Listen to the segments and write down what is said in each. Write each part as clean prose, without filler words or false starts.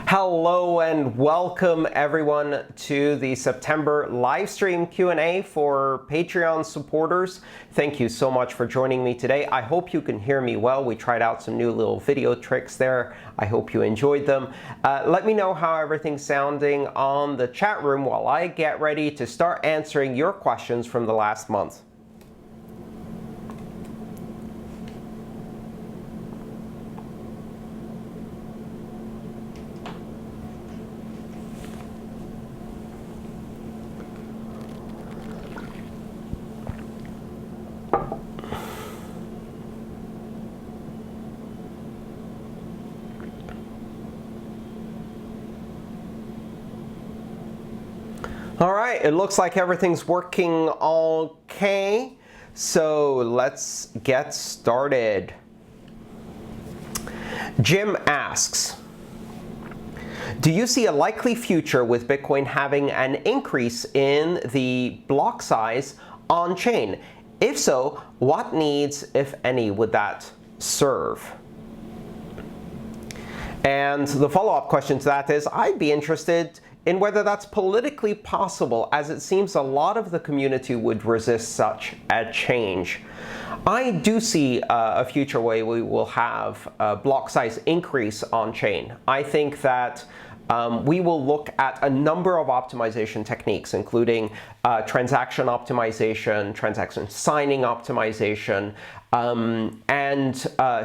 Hello and welcome everyone to the September Livestream Q&A for Patreon supporters. Thank you so much for joining me today. I hope you can hear me well. We tried out some new little video tricks there. I hope you enjoyed them. Let me know how everything's sounding on the chat room while I get ready to start answering your questions from the last month. All right, it looks like everything's working okay. So let's get started. Jim asks, do you see a likely future with Bitcoin having an increase in the block size on chain? If so, what needs, if any, would that serve? And the follow-up question to that is, I'd be interested in whether that's politically possible, as it seems a lot of the community would resist such a change. I do see a future way we will have a block size increase on chain. I think that we will look at a number of optimization techniques, including transaction optimization, transaction signing optimization, and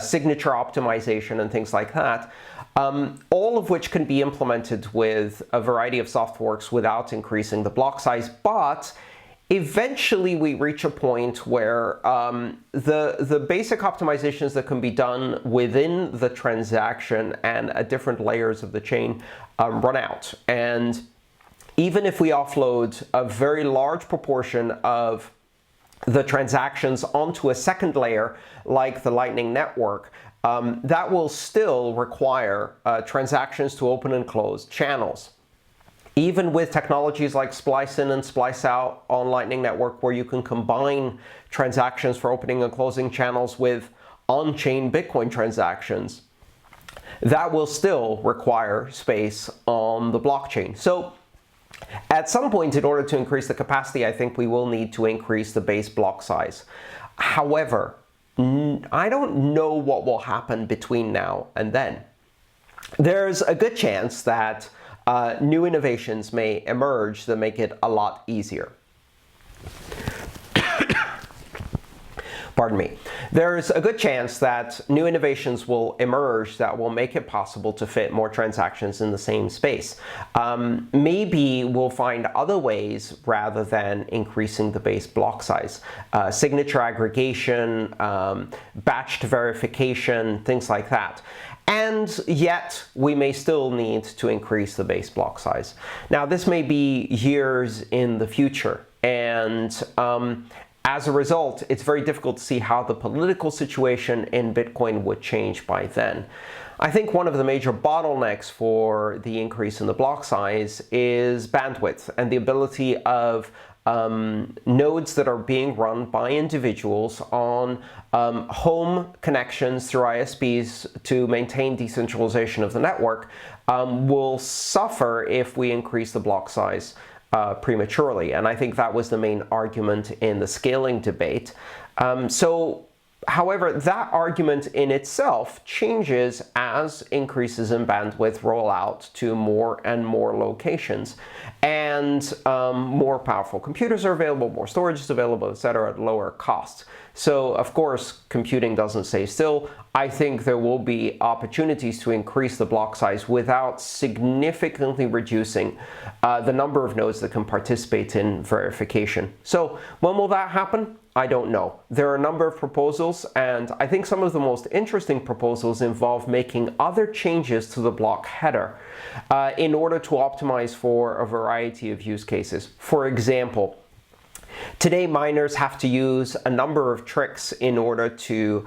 signature optimization and things like that. All of which can be implemented with a variety of soft forks without increasing the block size, but eventually we reach a point where the basic optimizations that can be done within the transaction and at different layers of the chain run out. And even if we offload a very large proportion of the transactions onto a second layer, like the Lightning Network, that will still require transactions to open and close channels. Even with technologies like splice in and splice out on Lightning Network, where you can combine transactions for opening and closing channels with on-chain Bitcoin transactions, that will still require space on the blockchain. So at some point, in order to increase the capacity, I think we will need to increase the base block size. However, I don't know what will happen between now and then. There's a good chance that new innovations may emerge that make it a lot easier. Pardon me. There's a good chance that new innovations will emerge that will make it possible to fit more transactions in the same space. Maybe we'll find other ways rather than increasing the base block size. Signature aggregation, batched verification, things like that. And yet, we may still need to increase the base block size. Now, this may be years in the future, and as a result, it's very difficult to see how the political situation in Bitcoin would change by then. I think one of the major bottlenecks for the increase in the block size is bandwidth and the ability of nodes that are being run by individuals on home connections through ISPs to maintain decentralization of the network will suffer if we increase the block size prematurely. And I think that was the main argument in the scaling debate. However, that argument in itself changes as increases in bandwidth roll out to more and more locations. And more powerful computers are available, more storage is available, etc., at lower costs. So, of course, computing doesn't stay still. I think there will be opportunities to increase the block size without significantly reducing the number of nodes that can participate in verification. So, when will that happen? I don't know. There are a number of proposals, and I think some of the most interesting proposals involve making other changes to the block header in order to optimize for a variety of use cases. For example, today miners have to use a number of tricks in order to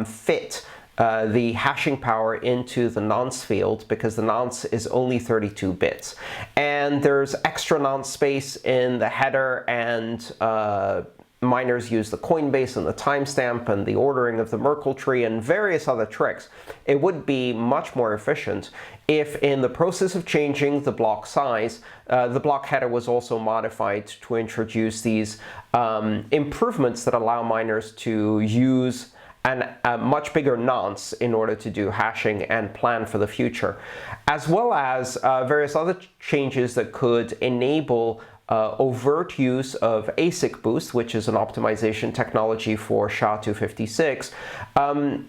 fit the hashing power into the nonce field, because the nonce is only 32 bits. And there's extra nonce space in the header and miners use the Coinbase and the timestamp and the ordering of the Merkle tree and various other tricks, it would be much more efficient if in the process of changing the block size, the block header was also modified to introduce these improvements that allow miners to use a much bigger nonce in order to do hashing and plan for the future, as well as various other changes that could enable overt use of ASIC boost, which is an optimization technology for SHA-256,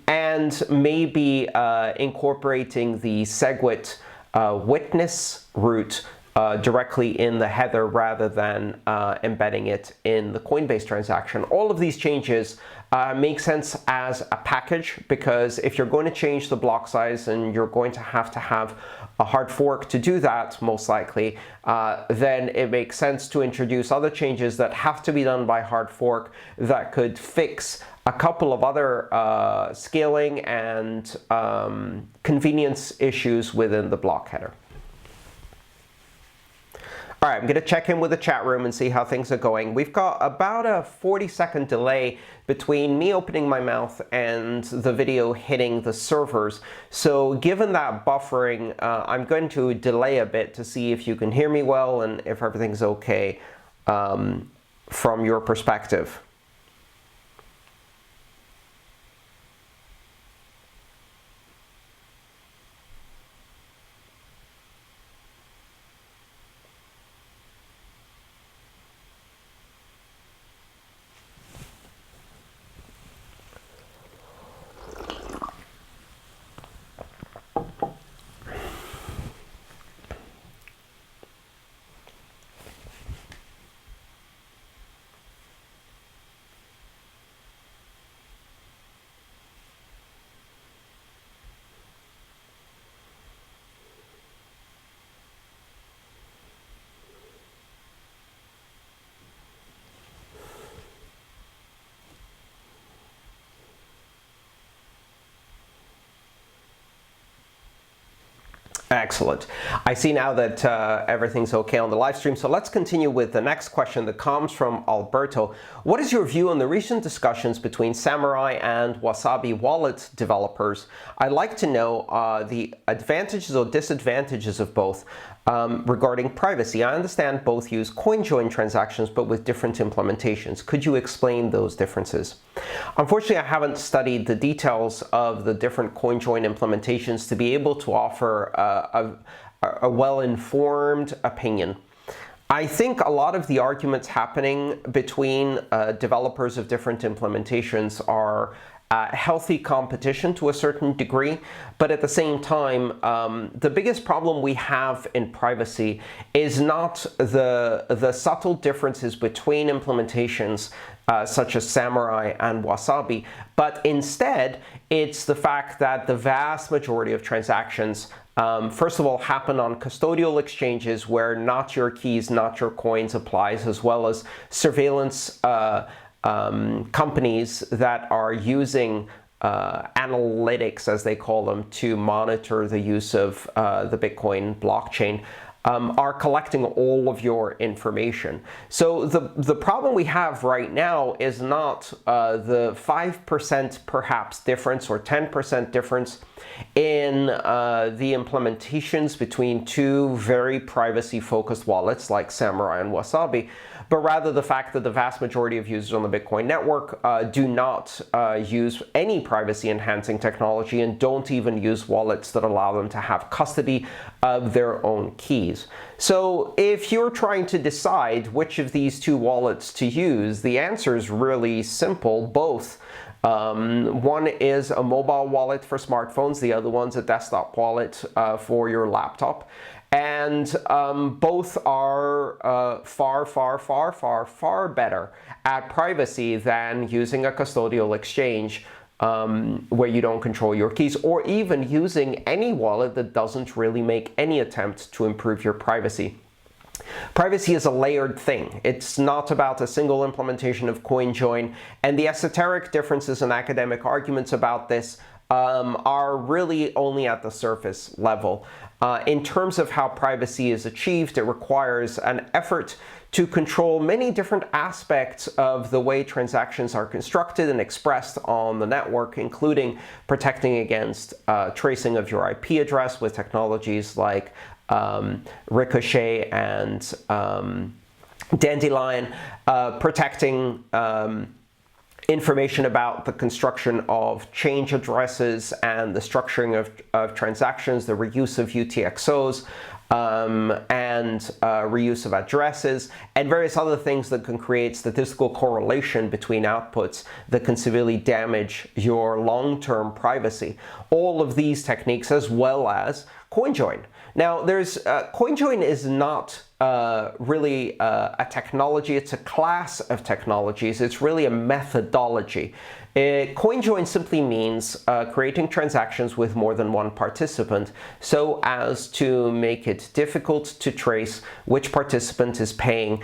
and maybe incorporating the SegWit witness route directly in the header rather than embedding it in the Coinbase transaction. All of these changes make sense as a package, because if you're going to change the block size and you're going to have a hard fork to do that, most likely, then it makes sense to introduce other changes that have to be done by hard fork that could fix a couple of other scaling and convenience issues within the block header. All right, I'm going to check in with the chat room and see how things are going. We've got about a 40-second delay between me opening my mouth and the video hitting the servers. So given that buffering, I'm going to delay a bit to see if you can hear me well and if everything's okay from your perspective. Excellent. I see now that everything's okay on the live stream, so let's continue with the next question that comes from Alberto. What is your view on the recent discussions between Samourai and Wasabi wallet developers? I'd like to know the advantages or disadvantages of both regarding privacy. I understand both use CoinJoin transactions, but with different implementations. Could you explain those differences? Unfortunately, I haven't studied the details of the different CoinJoin implementations to be able to offer a well-informed opinion. I think a lot of the arguments happening between developers of different implementations are healthy competition to a certain degree, but at the same time, the biggest problem we have in privacy is not the subtle differences between implementations such as Samourai and Wasabi, but instead it's the fact that the vast majority of transactions first of all, happen on custodial exchanges where not your keys, not your coins applies, as well as surveillance companies that are using analytics, as they call them, to monitor the use of the Bitcoin blockchain. Are collecting all of your information. So the problem we have right now is not the 5% perhaps difference or 10% difference in the implementations between two very privacy-focused wallets like Samourai and Wasabi, but rather the fact that the vast majority of users on the Bitcoin network do not use any privacy-enhancing technology and don't even use wallets that allow them to have custody of their own keys. So if you're trying to decide which of these two wallets to use, the answer is really simple: both. One is a mobile wallet for smartphones, the other one's a desktop wallet for your laptop. And both are far better at privacy than using a custodial exchange where you don't control your keys, or even using any wallet that doesn't really make any attempt to improve your privacy. Privacy is a layered thing. It's not about a single implementation of CoinJoin, and the esoteric differences and academic arguments about this are really only at the surface level. In terms of how privacy is achieved, it requires an effort to control many different aspects of the way transactions are constructed and expressed on the network, including protecting against tracing of your IP address with technologies like Ricochet and Dandelion, protecting information about the construction of change addresses and the structuring of transactions, the reuse of UTXOs, and reuse of addresses, and various other things that can create statistical correlation between outputs that can severely damage your long-term privacy. All of these techniques, as well as CoinJoin. Now, CoinJoin is not really a technology, it's a class of technologies. It's really a methodology. CoinJoin simply means creating transactions with more than one participant so as to make it difficult to trace which participant is paying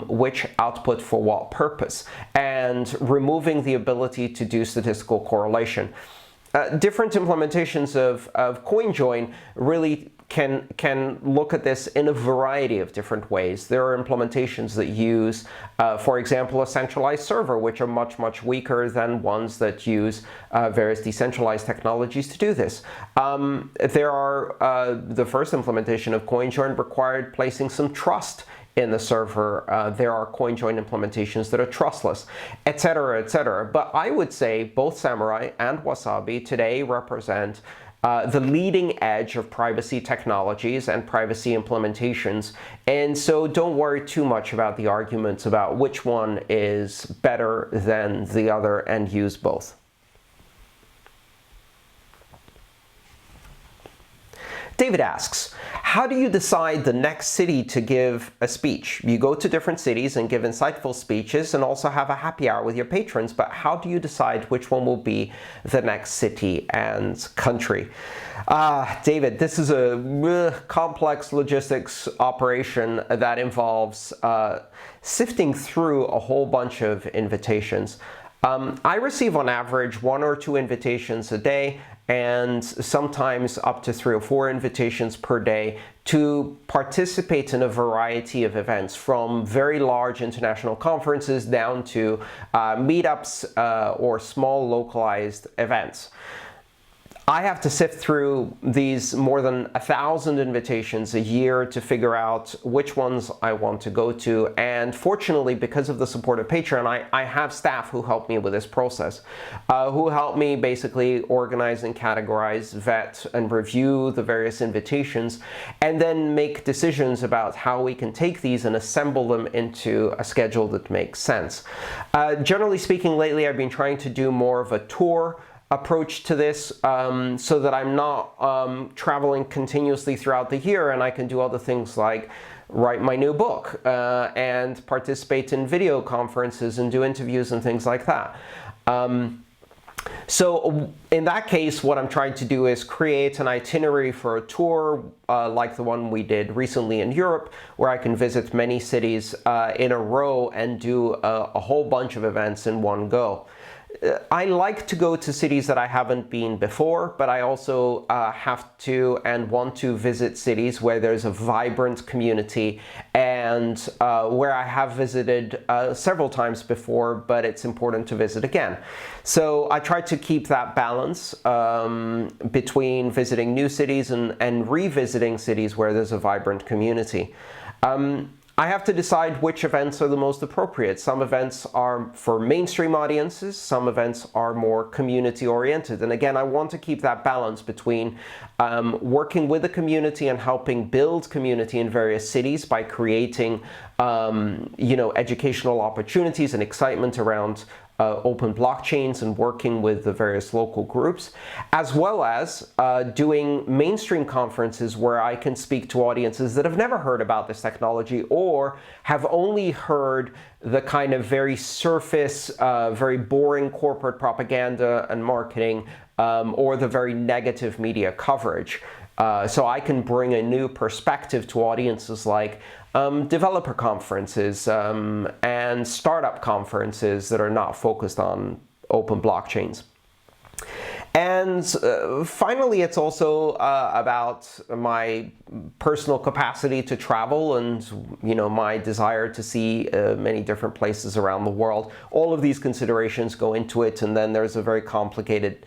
which output for what purpose, and removing the ability to do statistical correlation. Different implementations of CoinJoin really can look at this in a variety of different ways. There are implementations that use, for example, a centralized server, which are much weaker than ones that use various decentralized technologies to do this. The first implementation of CoinJoin required placing some trust in the server. There are CoinJoin implementations that are trustless, etc., etc. But I would say both Samourai and Wasabi today represent the leading edge of privacy technologies and privacy implementations, and so don't worry too much about the arguments about which one is better than the other, and use both. David asks, how do you decide the next city to give a speech? You go to different cities and give insightful speeches and also have a happy hour with your patrons, but how do you decide which one will be the next city and country? David, this is a complex logistics operation that involves sifting through a whole bunch of invitations. I receive on average 1 or 2 invitations a day, and sometimes up to 3 or 4 invitations per day to participate in a variety of events, from very large international conferences down to meetups or small localized events. I have to sift through these more than 1,000 invitations a year to figure out which ones I want to go to, and fortunately, because of the support of Patreon, I have staff who help me with this process, who help me basically organize and categorize, vet, and review the various invitations, and then make decisions about how we can take these and assemble them into a schedule that makes sense. Generally speaking, lately I've been trying to do more of a tour approach to this, so that I'm not traveling continuously throughout the year, and I can do other things like write my new book and participate in video conferences and do interviews and things like that. So in that case, what I'm trying to do is create an itinerary for a tour like the one we did recently in Europe, where I can visit many cities in a row and do a whole bunch of events in one go. I like to go to cities that I haven't been before, but I also have to and want to visit cities where there's a vibrant community and where I have visited several times before, but it's important to visit again. So I try to keep that balance between visiting new cities and revisiting cities where there's a vibrant community. I have to decide which events are the most appropriate. Some events are for mainstream audiences, some events are more community-oriented. And again, I want to keep that balance between working with the community and helping build community in various cities by creating educational opportunities and excitement around open blockchains and working with the various local groups, as well as doing mainstream conferences where I can speak to audiences that have never heard about this technology or have only heard the kind of very surface, very boring corporate propaganda and marketing, or the very negative media coverage. So I can bring a new perspective to audiences like developer conferences and startup conferences that are not focused on open blockchains. And finally, it's also about my personal capacity to travel and, my desire to see many different places around the world. All of these considerations go into it, and then there's a very complicated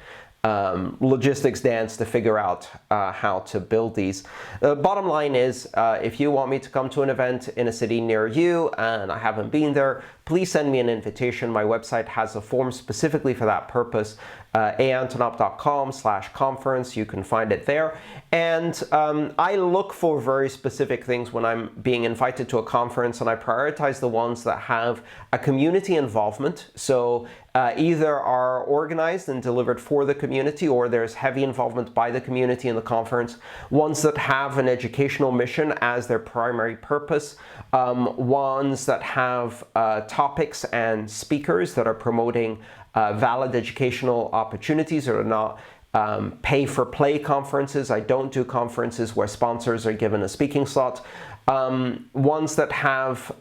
logistics dance to figure out how to build these. Bottom line is, if you want me to come to an event in a city near you and I haven't been there, please send me an invitation. My website has a form specifically for that purpose, aantonop.com/conference. You can find it there. And I look for very specific things when I'm being invited to a conference, and I prioritize the ones that have a community involvement. So either are organized and delivered for the community, or there's heavy involvement by the community in the conference. Ones that have an educational mission as their primary purpose. Ones that have topics and speakers that are promoting valid educational opportunities, or are not pay-for-play conferences. I don't do conferences where sponsors are given a speaking slot. Ones that have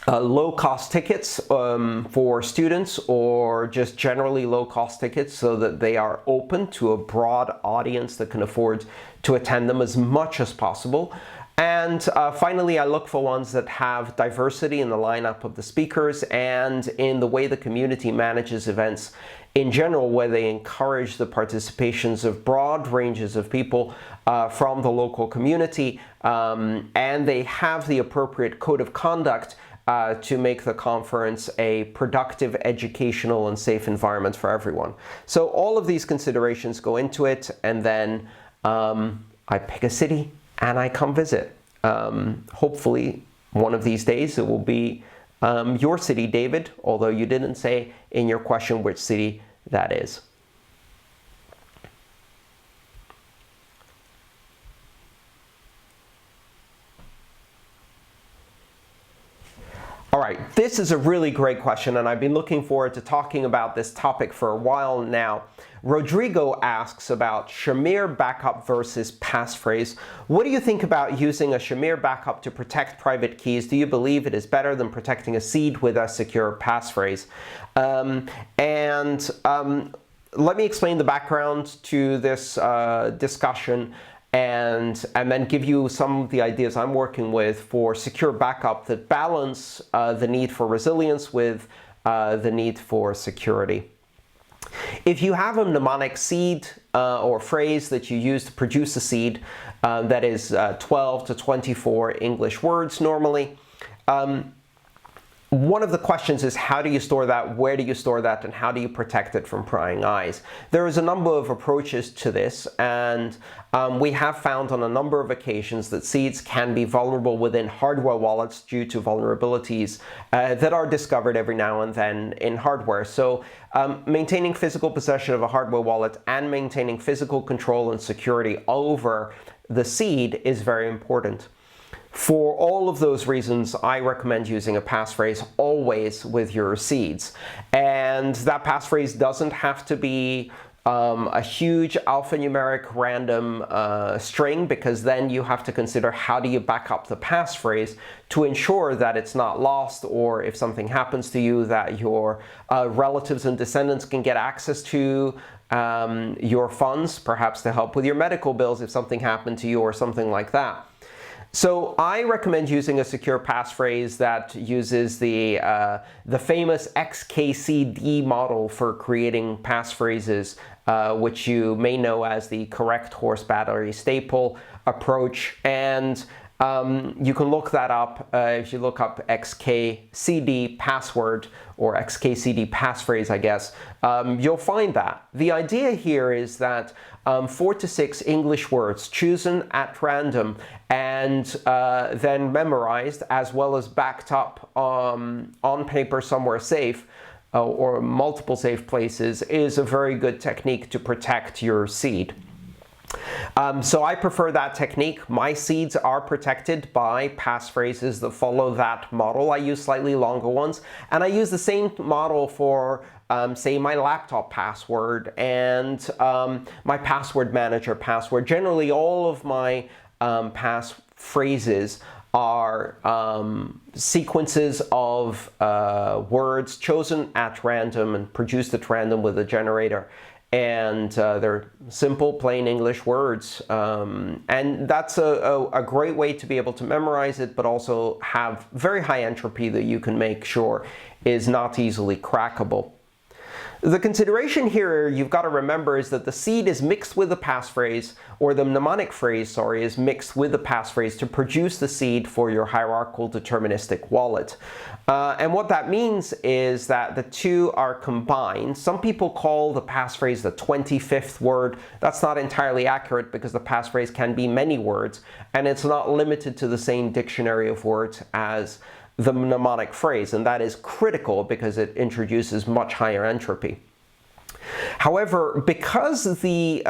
low-cost tickets for students, or just generally low-cost tickets so that they are open to a broad audience that can afford to attend them as much as possible. And finally, I look for ones that have diversity in the lineup of the speakers and in the way the community manages events in general, where they encourage the participations of broad ranges of people from the local community, and they have the appropriate code of conduct to make the conference a productive, educational, and safe environment for everyone. So all of these considerations go into it, and then I pick a city and I come visit. Hopefully, one of these days it will be your city, David, although you didn't say in your question which city that is. All right, this is a really great question, and I've been looking forward to talking about this topic for a while now. Rodrigo asks about Shamir backup versus passphrase. What do you think about using a Shamir backup to protect private keys? Do you believe it is better than protecting a seed with a secure passphrase? Let me explain the background to this discussion, and then give you some of the ideas I'm working with for secure backup that balance the need for resilience with the need for security. If you have a mnemonic seed or phrase that you use to produce a seed that is 12 to 24 English words normally, one of the questions is, how do you store that, where do you store that, and how do you protect it from prying eyes? There is a number of approaches to this, and we have found on a number of occasions that seeds can be vulnerable within hardware wallets due to vulnerabilities that are discovered every now and then in hardware. So maintaining physical possession of a hardware wallet and maintaining physical control and security over the seed is very important. For all of those reasons, I recommend using a passphrase always with your seeds. And that passphrase doesn't have to be a huge alphanumeric random string, because then you have to consider how do you back up the passphrase to ensure that it's not lost, or if something happens to you, that your relatives and descendants can get access to your funds, perhaps to help with your medical bills if something happened to you or something like that. So I recommend using a secure passphrase that uses the famous XKCD model for creating passphrases, which you may know as the correct horse battery staple approach. And you can look that up if you look up XKCD password or XKCD passphrase, I guess. You'll find that. The idea here is that 4 to 6 English words chosen at random and then memorized, as well as backed up on paper somewhere safe, or multiple safe places, is a very good technique to protect your seed. So I prefer that technique. My seeds are protected by passphrases that follow that model. I use slightly longer ones, and I use the same model for say my laptop password and my password manager password. Generally, all of my passphrases are sequences of words chosen at random and produced at random with a generator. And they're simple, plain English words. And that's a great way to be able to memorize it, but also have very high entropy that you can make sure is not easily crackable. The consideration here you've got to remember is that the seed is mixed with the passphrase, or the mnemonic phrase, sorry, is mixed with the passphrase to produce the seed for your hierarchical deterministic wallet. And what that means is that the two are combined. Some people call the passphrase the 25th word. That's not entirely accurate because the passphrase can be many words, and it's not limited to the same dictionary of words as the mnemonic phrase, and that is critical because it introduces much higher entropy. However, because the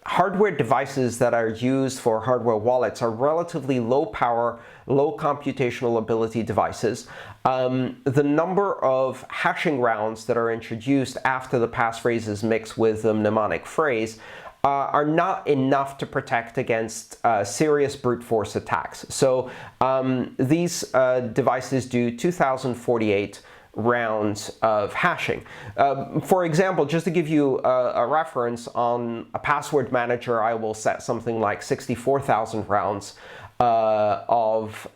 hardware devices that are used for hardware wallets are relatively low power, low computational ability devices, the number of hashing rounds that are introduced after the passphrase is mixed with the mnemonic phrase are not enough to protect against serious brute force attacks. So these devices do 2048 rounds of hashing. For example, just to give you a reference, on a password manager, I will set something like 64,000 rounds of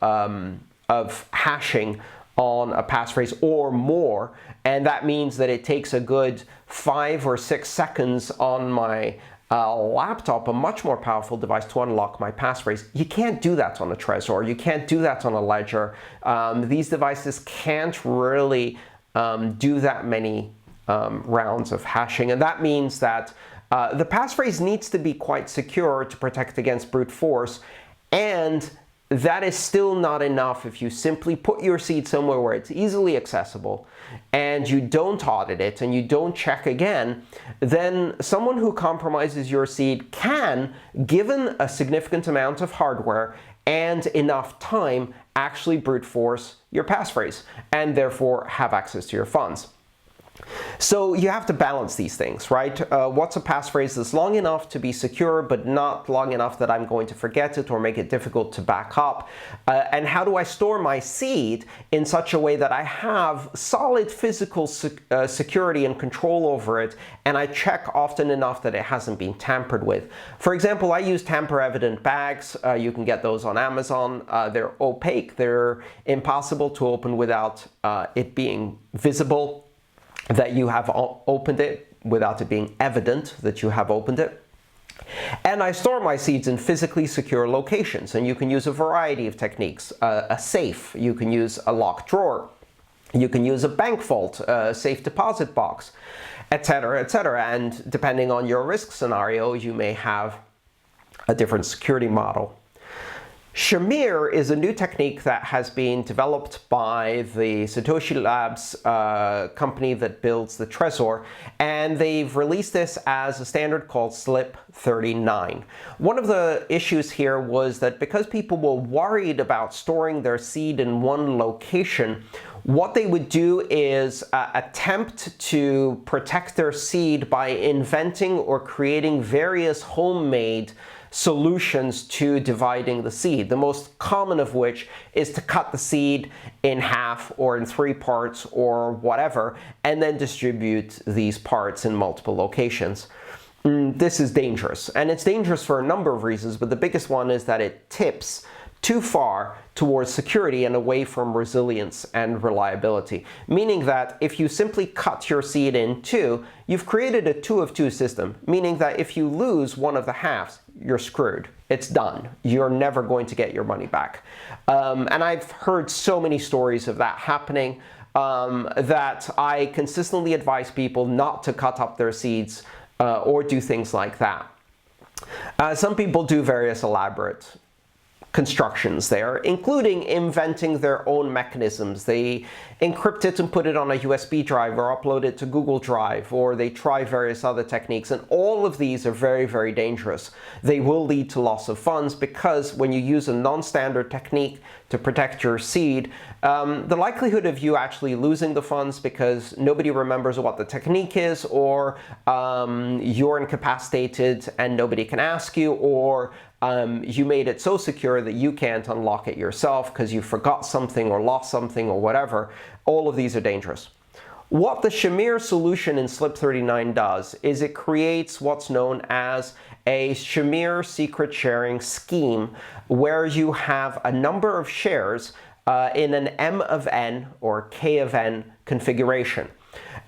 hashing on a passphrase or more, and that means that it takes a good 5 or 6 seconds on my laptop, a much more powerful device, to unlock my passphrase. You can't do that on a Trezor. You can't do that on a Ledger. These devices can't really do that many rounds of hashing, and that means that the passphrase needs to be quite secure to protect against brute force, and that is still not enough if you simply put your seed somewhere where it's easily accessible and you don't audit it and you don't check again. Then someone who compromises your seed can, given a significant amount of hardware and enough time, actually brute force your passphrase and therefore have access to your funds. So you have to balance these things, right? What's a passphrase that's long enough to be secure, but not long enough that I'm going to forget it or make it difficult to back up? And how do I store my seed in such a way that I have solid physical security and control over it, and I check often enough that it hasn't been tampered with? For example, I use tamper-evident bags. You can get those on Amazon. They're opaque. They're impossible to open without it being visible that you have opened it, without it being evident that you have opened it. And I store my seeds in physically secure locations, and you can use a variety of techniques. A safe, you can use a locked drawer, you can use a bank vault, a safe deposit box, etc., etc. And depending on your risk scenario, you may have a different security model. Shamir is a new technique that has been developed by the Satoshi Labs company that builds the Trezor, and they've released this as a standard called SLIP 39. One of the issues here was that because people were worried about storing their seed in one location, what they would do is attempt to protect their seed by inventing or creating various homemade solutions to dividing the seed, the most common of which is to cut the seed in half or in 3 parts or whatever, and then distribute these parts in multiple locations. This is dangerous, and it's dangerous for a number of reasons, but the biggest one is that it tips too far towards security and away from resilience and reliability. Meaning that if you simply cut your seed in two, you've created a 2 of 2 system, meaning that if you lose one of the halves, you're screwed. It's done. You're never going to get your money back. And I've heard so many stories of that happening that I consistently advise people not to cut up their seeds or do things like that. Some people do various elaborate constructions there, including inventing their own mechanisms. They encrypt it and put it on a USB drive or upload it to Google Drive, or they try various other techniques, and all of these are very, very dangerous. They will lead to loss of funds because when you use a non-standard technique to protect your seed, the likelihood of you actually losing the funds because nobody remembers what the technique is, or you're incapacitated and nobody can ask you, or you made it so secure that you can't unlock it yourself because you forgot something or lost something or whatever. All of these are dangerous. What the Shamir solution in SLIP39 does is it creates what's known as a Shamir secret sharing scheme, where you have a number of shares in an M of n or K of n configuration.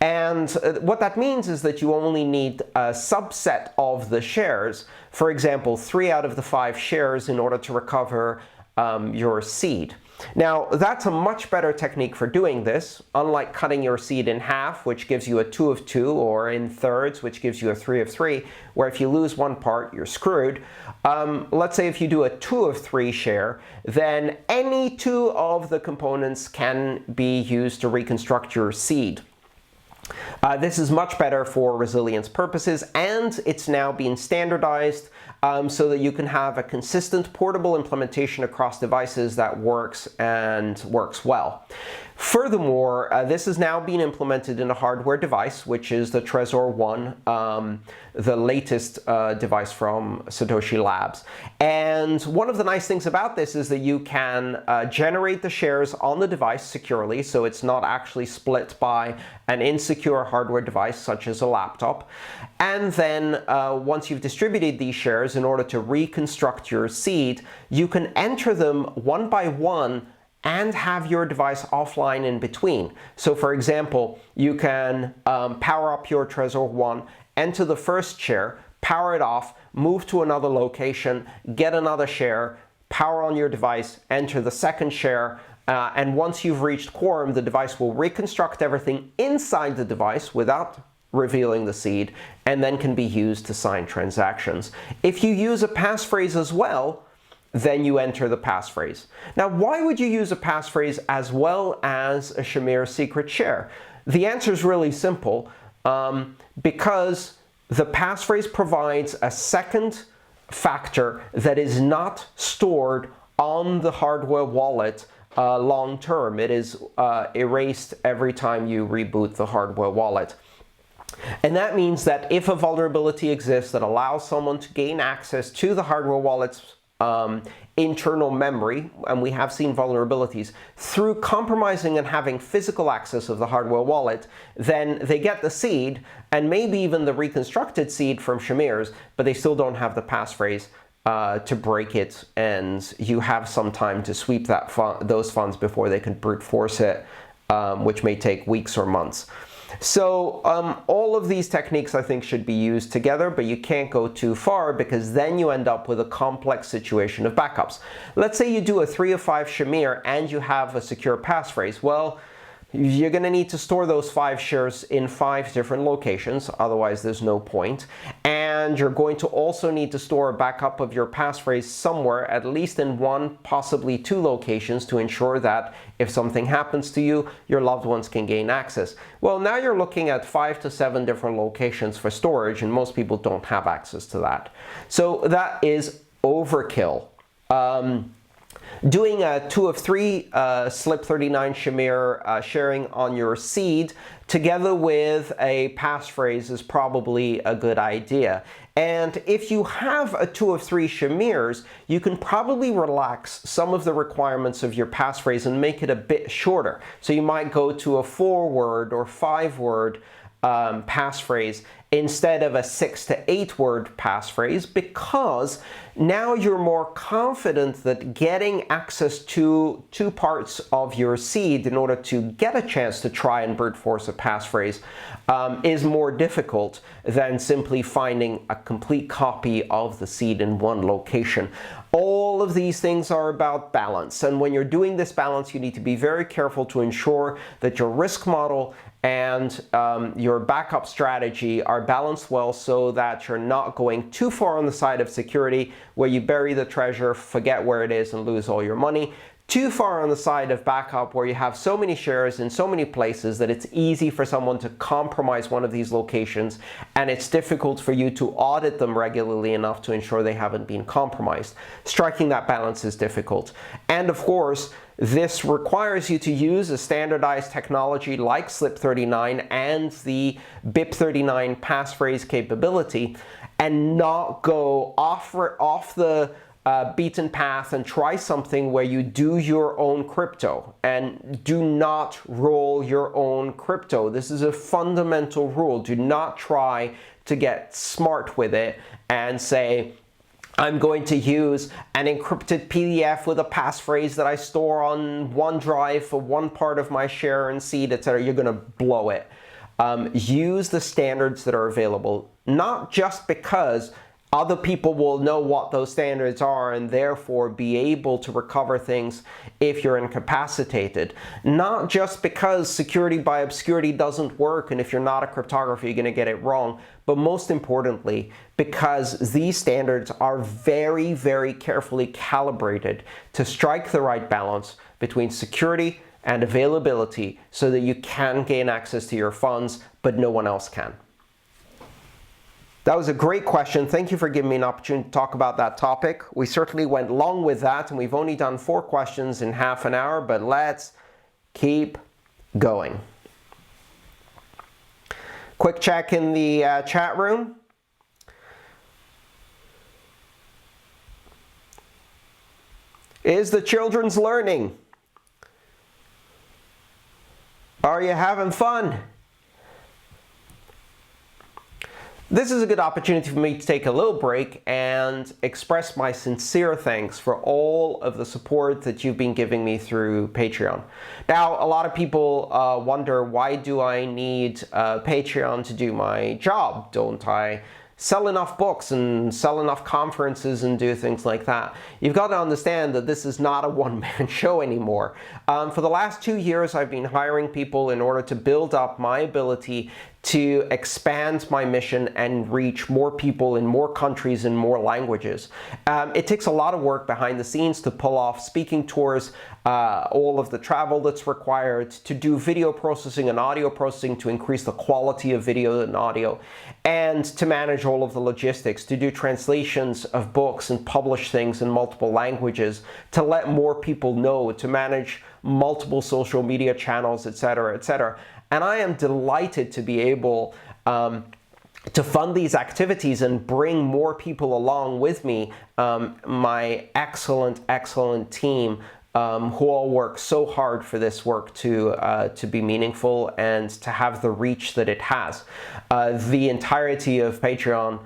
And what that means is that you only need a subset of the shares, for example, 3 out of the 5 shares, in order to recover your seed. Now, that's a much better technique for doing this, unlike cutting your seed in half, which gives you a 2 of 2, or in thirds, which gives you a 3 of 3, where if you lose one part, you're screwed. Let's say if you do a 2 of 3 share, then any 2 of the components can be used to reconstruct your seed. This is much better for resilience purposes, and it's now been standardized so that you can have a consistent portable implementation across devices that works and works well. Furthermore, this is now being implemented in a hardware device, which is the Trezor One, the latest device from Satoshi Labs. And one of the nice things about this is that you can generate the shares on the device securely, so it's not actually split by an insecure hardware device such as a laptop. And then once you've distributed these shares, in order to reconstruct your seed, you can enter them one by one and have your device offline in between. So for example, you can power up your Trezor One, enter the first share, power it off, move to another location, get another share, power on your device, enter the second share, and once you've reached quorum, the device will reconstruct everything inside the device without revealing the seed, and then can be used to sign transactions. If you use a passphrase as well, then you enter the passphrase. Now, why would you use a passphrase as well as a Shamir secret share? The answer is really simple, because the passphrase provides a second factor that is not stored on the hardware wallet long term. It is erased every time you reboot the hardware wallet. And that means that if a vulnerability exists that allows someone to gain access to the hardware wallet's internal memory, and we have seen vulnerabilities, through compromising and having physical access of the hardware wallet, then they get the seed, and maybe even the reconstructed seed from Shamir's, but they still don't have the passphrase to break it, and you have some time to sweep those funds before they can brute force it, which may take weeks or months. So all of these techniques, I think, should be used together, but you can't go too far, because then you end up with a complex situation of backups. Let's say you do a 3 of 5 Shamir and you have a secure passphrase. Well, you're going to need to store those 5 shares in 5 different locations, otherwise there's no point. And you're going to also need to store a backup of your passphrase somewhere, at least in 1, possibly 2 locations, to ensure that if something happens to you, your loved ones can gain access. Well, now you're looking at 5 to 7 different locations for storage, and most people don't have access to that. So that is overkill. Doing a 2 of 3 SLIP39 Shamir sharing on your seed together with a passphrase is probably a good idea. And if you have a 2 of 3 Shamirs, you can probably relax some of the requirements of your passphrase and make it a bit shorter. So you might go to a 4-word or 5-word passphrase instead of a 6 to 8-word passphrase, because now you're more confident that getting access to 2 parts of your seed in order to get a chance to try and brute force a passphrase is more difficult than simply finding a complete copy of the seed in 1 location. All of these things are about balance, and when you're doing this balance, you need to be very careful to ensure that your risk model and your backup strategy are balanced well, so that you're not going too far on the side of security where you bury the treasure, forget where it is, and lose all your money, too far on the side of backup where you have so many shares in so many places that it's easy for someone to compromise one of these locations, and it's difficult for you to audit them regularly enough to ensure they haven't been compromised. Striking that balance is difficult. And of course, this requires you to use a standardized technology like SLIP39 and the BIP39 passphrase capability, and not go off the beaten path and try something where you do your own crypto, and do not roll your own crypto. This is a fundamental rule. Do not try to get smart with it and say, I'm going to use an encrypted PDF with a passphrase that I store on OneDrive for one part of my share and seed, etc. You're going to blow it. Use the standards that are available, not just because other people will know what those standards are and therefore be able to recover things if you're incapacitated. Not just because security by obscurity doesn't work, and if you're not a cryptographer, you're going to get it wrong. But most importantly, because these standards are very, very carefully calibrated to strike the right balance between security and availability so that you can gain access to your funds, but no one else can. That was a great question. Thank you for giving me an opportunity to talk about that topic. We certainly went long with that, and we've only done 4 questions in half an hour, but let's keep going. Quick check in the chat room. Is the children's learning? Are you having fun? This is a good opportunity for me to take a little break and express my sincere thanks for all of the support that you've been giving me through Patreon. Now, a lot of people wonder, why do I need Patreon to do my job? Don't I sell enough books and sell enough conferences and do things like that? You've got to understand that this is not a one-man show anymore. For the last 2 years, I've been hiring people in order to build up my ability to expand my mission and reach more people in more countries and more languages. It takes a lot of work behind the scenes to pull off speaking tours, all of the travel that's required, to do video processing and audio processing to increase the quality of video and audio, and to manage all of the logistics, to do translations of books and publish things in multiple languages, to let more people know, to manage multiple social media channels, etc., etc. And I am delighted to be able to fund these activities and bring more people along with me, my excellent, excellent team, who all work so hard for this work to be meaningful and to have the reach that it has. The entirety of Patreon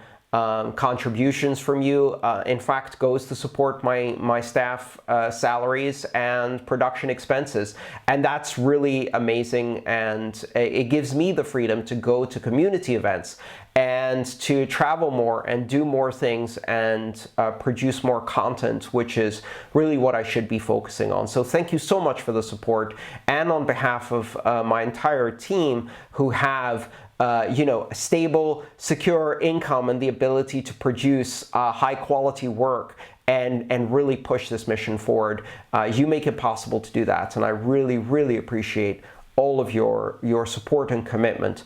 contributions from you, in fact, goes to support my staff salaries and production expenses. And that's really amazing, and it gives me the freedom to go to community events and to travel more and do more things and produce more content, which is really what I should be focusing on. So thank you so much for the support, and on behalf of my entire team who have a stable, secure income and the ability to produce high quality work and really push this mission forward. You make it possible to do that, and I really, really appreciate all of your support and commitment.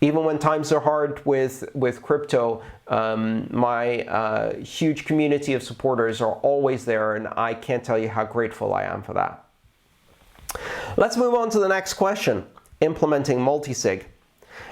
Even when times are hard with crypto, my huge community of supporters are always there, and I can't tell you how grateful I am for that. Let's move on to the next question, implementing multisig.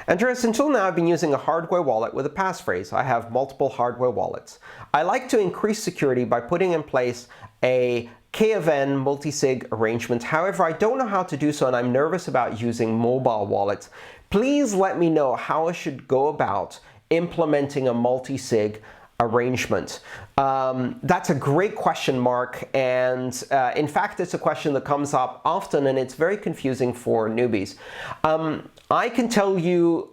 Andreas, until now I've been using a hardware wallet with a passphrase. I have multiple hardware wallets. I like to increase security by putting in place a K of N multisig arrangement. However, I don't know how to do so, and I'm nervous about using mobile wallets. Please let me know how I should go about implementing a multisig arrangement. That's a great question, Mark, and in fact it's a question that comes up often, and it's very confusing for newbies. I can tell you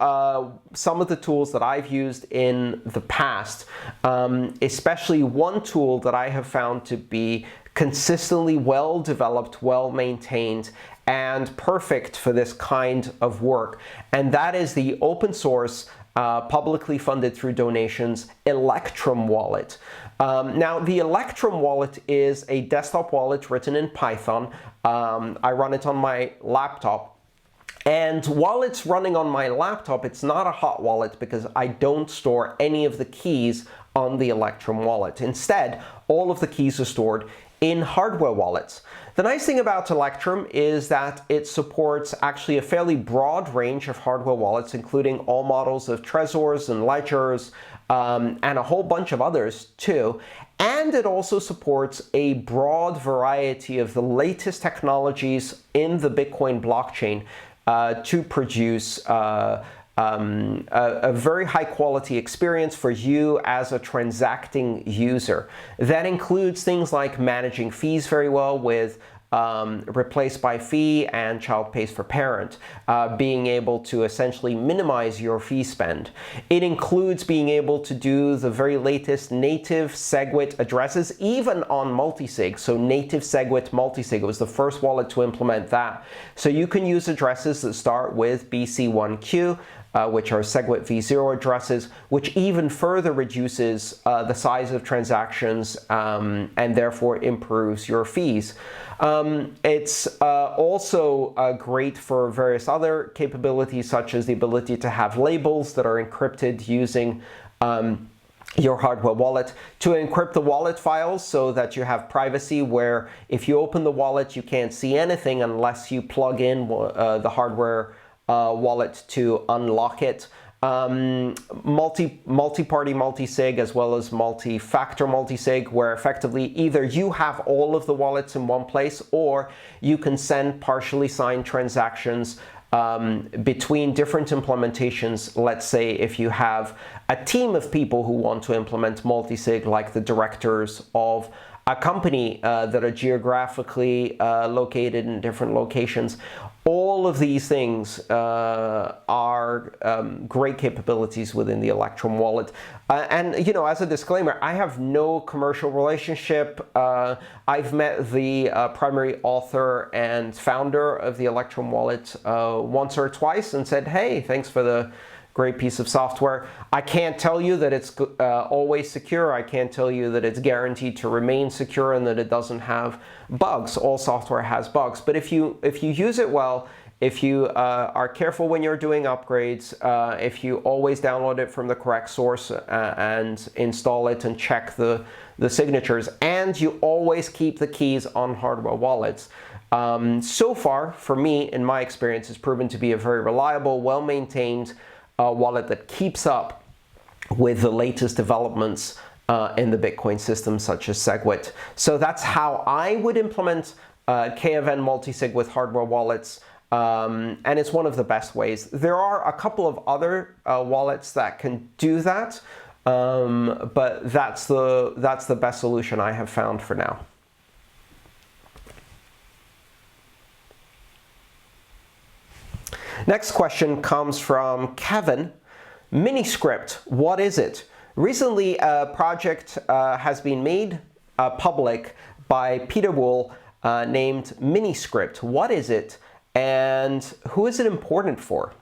some of the tools that I've used in the past, especially one tool that I have found to be consistently well developed, well maintained, and perfect for this kind of work, and that is the open source, publicly funded through donations, Electrum wallet. Now, the Electrum wallet is a desktop wallet written in Python. I run it on my laptop. And while it's running on my laptop, it's not a hot wallet because I don't store any of the keys on the Electrum wallet. Instead, all of the keys are stored in hardware wallets. The nice thing about Electrum is that it supports actually a fairly broad range of hardware wallets, including all models of Trezors and Ledgers, and a whole bunch of others too. And it also supports a broad variety of the latest technologies in the Bitcoin blockchain to produce a very high quality experience for you as a transacting user. That includes things like managing fees very well with replace by fee and child pays for parent, being able to essentially minimize your fee spend. It includes being able to do the very latest native SegWit addresses, even on multisig. So native SegWit multisig was the first wallet to implement that. So you can use addresses that start with BC1Q, which are SegWit v0 addresses, which even further reduces the size of transactions and therefore improves your fees. It's also great for various other capabilities, such as the ability to have labels that are encrypted using your hardware wallet, to encrypt the wallet files so that you have privacy, where if you open the wallet, you can't see anything unless you plug in the hardware wallet to unlock it. Multi-party multisig as well as multi-factor multisig, where effectively either you have all of the wallets in one place, or you can send partially signed transactions between different implementations. Let's say if you have a team of people who want to implement multisig, like the directors of a company that are geographically located in different locations. All of these things are great capabilities within the Electrum wallet. And, you know, as a disclaimer, I have no commercial relationship. I've met the primary author and founder of the Electrum wallet once or twice and said, hey, thanks for the great piece of software. I can't tell you that it's always secure. I can't tell you that it's guaranteed to remain secure and that it doesn't have bugs. All software has bugs. But if you use it well, if you are careful when you're doing upgrades, if you always download it from the correct source and install it and check the signatures, and you always keep the keys on hardware wallets, so far, for me, in my experience, has proven to be a very reliable, well-maintained wallet that keeps up with the latest developments in the Bitcoin system, such as SegWit. So that's how I would implement KFN multisig with hardware wallets, and it's one of the best ways. There are a couple of other wallets that can do that, but that's the best solution I have found for now. Next question comes from Kevin. MiniScript, what is it? Recently, a project has been made public by Peter Wool named MiniScript. What is it, and who is it important for?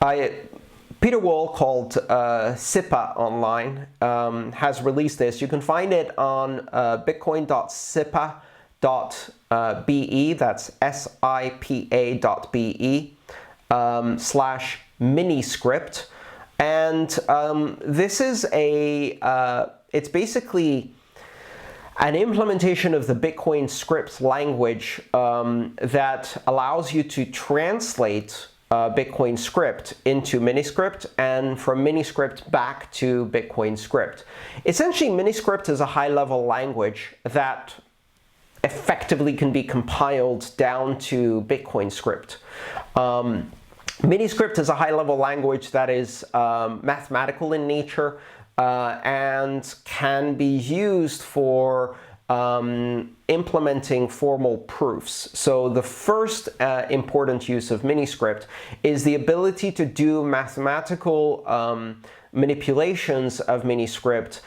Peter Wool, called SIPA Online, has released this. You can find it on bitcoin.sipa.be, that's sipa.be /MiniScript. And this is it's basically an implementation of the Bitcoin script language that allows you to translate Bitcoin script into MiniScript, and from MiniScript back to Bitcoin script. Essentially, MiniScript is a high-level language that effectively can be compiled down to Bitcoin script. MiniScript is a high-level language that is mathematical in nature and can be used for implementing formal proofs. So the first important use of MiniScript is the ability to do mathematical manipulations of MiniScript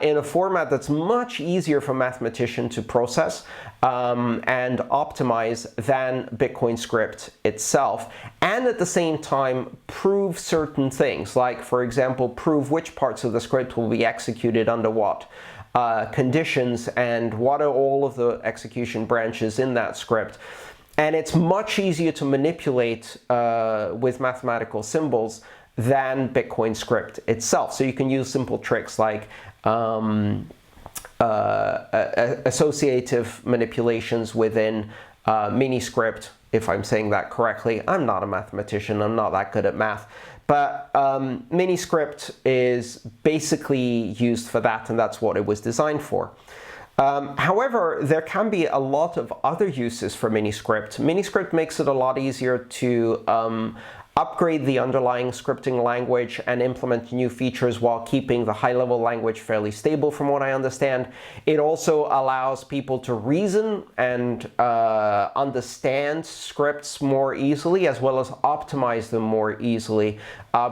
in a format that's much easier for a mathematician to process and optimize than Bitcoin script itself, and at the same time prove certain things, like, for example, prove which parts of the script will be executed under what conditions and what are all of the execution branches in that script. And it's much easier to manipulate with mathematical symbols than Bitcoin script itself. So you can use simple tricks like associative manipulations within MiniScript, if I'm saying that correctly. I'm not a mathematician, I'm not that good at math. But MiniScript is basically used for that, and that's what it was designed for. However, there can be a lot of other uses for MiniScript. MiniScript makes it a lot easier to upgrade the underlying scripting language and implement new features while keeping the high-level language fairly stable, from what I understand. It also allows people to reason and understand scripts more easily, as well as optimize them more easily.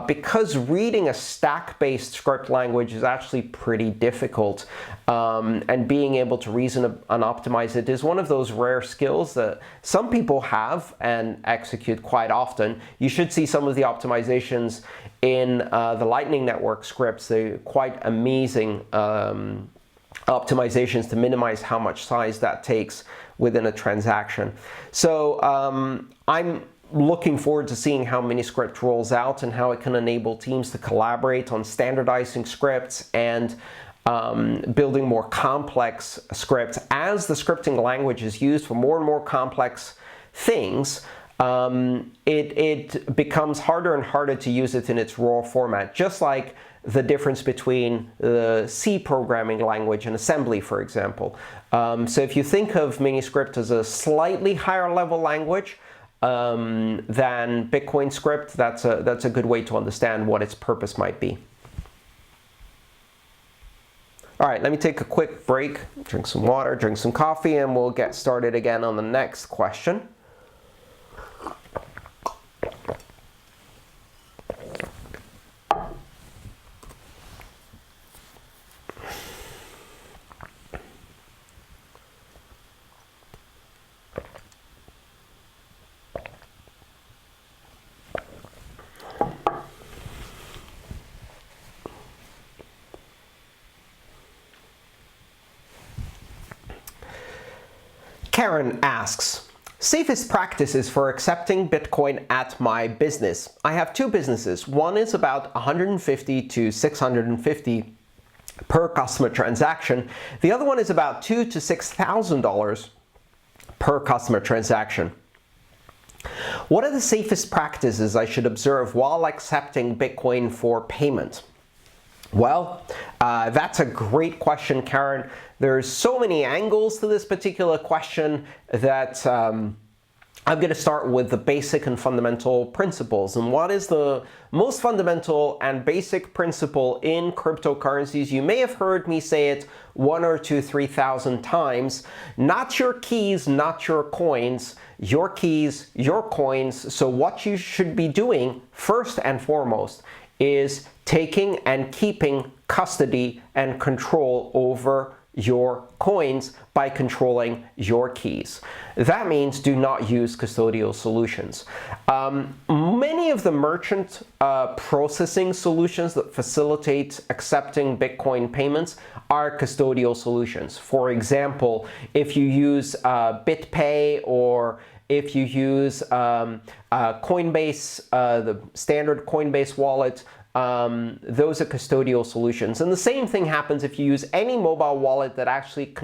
Because reading a stack-based script language is actually pretty difficult, and being able to reason and optimize it is one of those rare skills that some people have and execute quite often. You should see some of the optimizations in the Lightning Network scripts. They're quite amazing optimizations to minimize how much size that takes within a transaction. So I'm looking forward to seeing how MiniScript rolls out and how it can enable teams to collaborate on standardizing scripts and building more complex scripts. As the scripting language is used for more and more complex things, it becomes harder and harder to use it in its raw format, just like the difference between the C programming language and assembly, for example. So if you think of MiniScript as a slightly higher level language than Bitcoin script, that's a good way to understand what its purpose might be. All right, let me take a quick break, drink some water, drink some coffee, and we'll get started again on the next question. Karen asks, safest practices for accepting Bitcoin at my business. I have two businesses. One is about $150 to $650 per customer transaction. The other one is about $2,000 to $6,000 per customer transaction. What are the safest practices I should observe while accepting Bitcoin for payment? Well, that's a great question, Karen. There's so many angles to this particular question that I'm going to start with the basic and fundamental principles. And what is the most fundamental and basic principle in cryptocurrencies? You may have heard me say it 1,000 or 2,000, 3,000 times. Not your keys, not your coins. Your keys, your coins. So what you should be doing first and foremost is taking and keeping custody and control over your coins by controlling your keys. That means do not use custodial solutions. Many of the merchant processing solutions that facilitate accepting Bitcoin payments are custodial solutions. For example, if you use BitPay, or if you use Coinbase, the standard Coinbase wallet, those are custodial solutions. And the same thing happens if you use any mobile wallet that actually